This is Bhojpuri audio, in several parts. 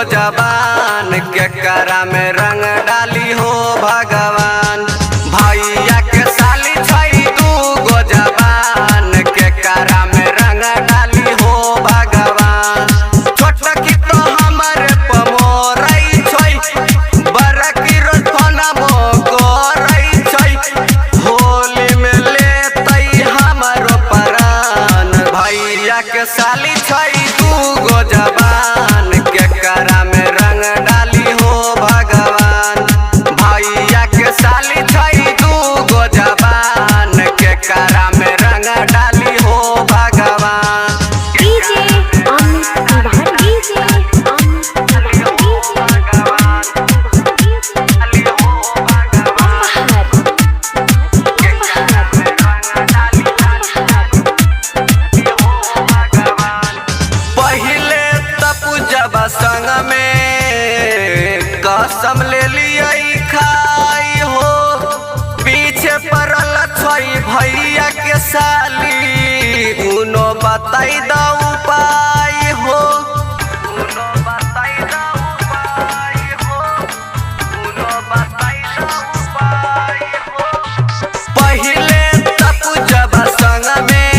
गो जबान के करा में रंग डाली हो भगवान। भैया के साली छई दू गो जबान के करा में रंग डाली हो भगवान। छोट की तो हमारे पमोरई छई बड़ा की रोज फोना मो करई छई होली में लेतई हमारो परान। भैया के साली छई दू गो जबान के करा में रंग डाली हो भगवान। भैया के साली छई दू गो जबान के करा में रंग डाली हो भगवान। डीजे अमित तिवारी डीजे अमित तिवारी पहिले तपू जब संग में कसम ले लियई खाई हो पीछे पड़ल छई भैया के साली उनो बताई द उपाय हो। उनो बताई द उपाय हो। उनो बताई द उपाय हो। पहिले तपू जब संग में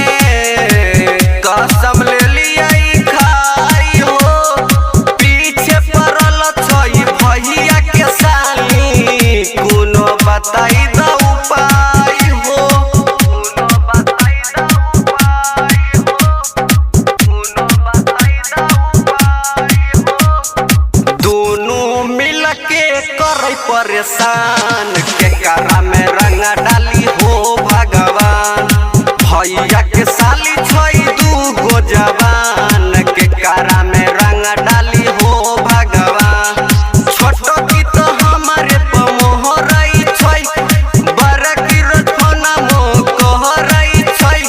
कसम ले लियई खाई हो पीछे पड़ल छई भैया के साली कुनो बताई द उपाय हो। कुनो बताई द उपाय हो। कुनो बताई द उपाय हो। दोनों मिल के करे परेशान के करा में रंग डाली हो भगवान। भैया के साली छई दू गो जबान के करा में रंग डाली हो भगवान। छोटो की तो हमारे पमोहरई छई बड़ा की रोज फोना मो कहरई छई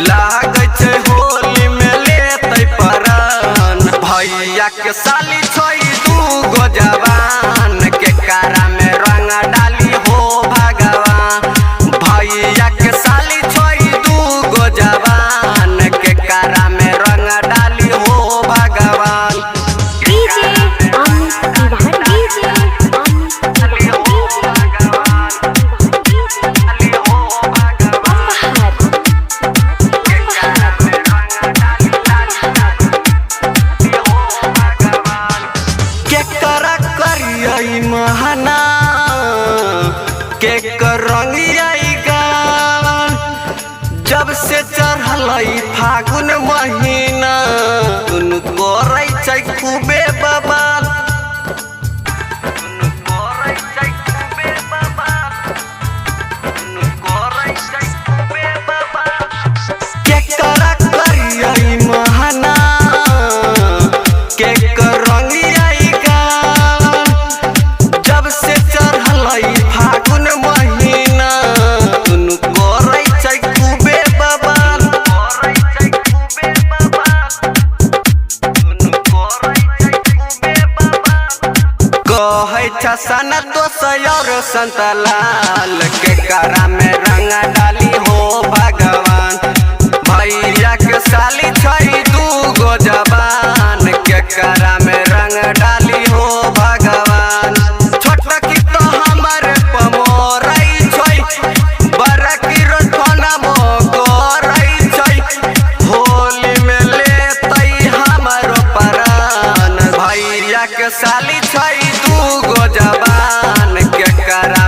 लागै छै होली में लेतै परान। भैया के साली छई दू गो जबान के करा में रंग डाली हो भगवान। भैया के साली छई दू गो जबान के करा में रंग डाली हो भगवान। डीजे अमित तिवारी डीजे अमित तिवारी के करा करियई महना के कर रंगियई गान। जब से चढ़लई फागुन महीना उनको रई छै खूबे बबाल। उनको रई छै खूबे बबाल। उनको रई छै खूबे बबाल। के करा करियई महना के कर रंगियई गान। जब से चढ़लई फागुन महीना उनको रई छै खूबे बबाल। कहै छ सन तो सयर संतलाल के करा में रंग डाली हो भगवान। भैया के साली छई दू गो जबान के करा में रंग डाली हो भगवान। छोट की तो हमारे पमोरई छई बड़ा की रोज फोना मो करई छई होली में लेतई हमारो परान। भैया के साली छई दू गो जबान के करा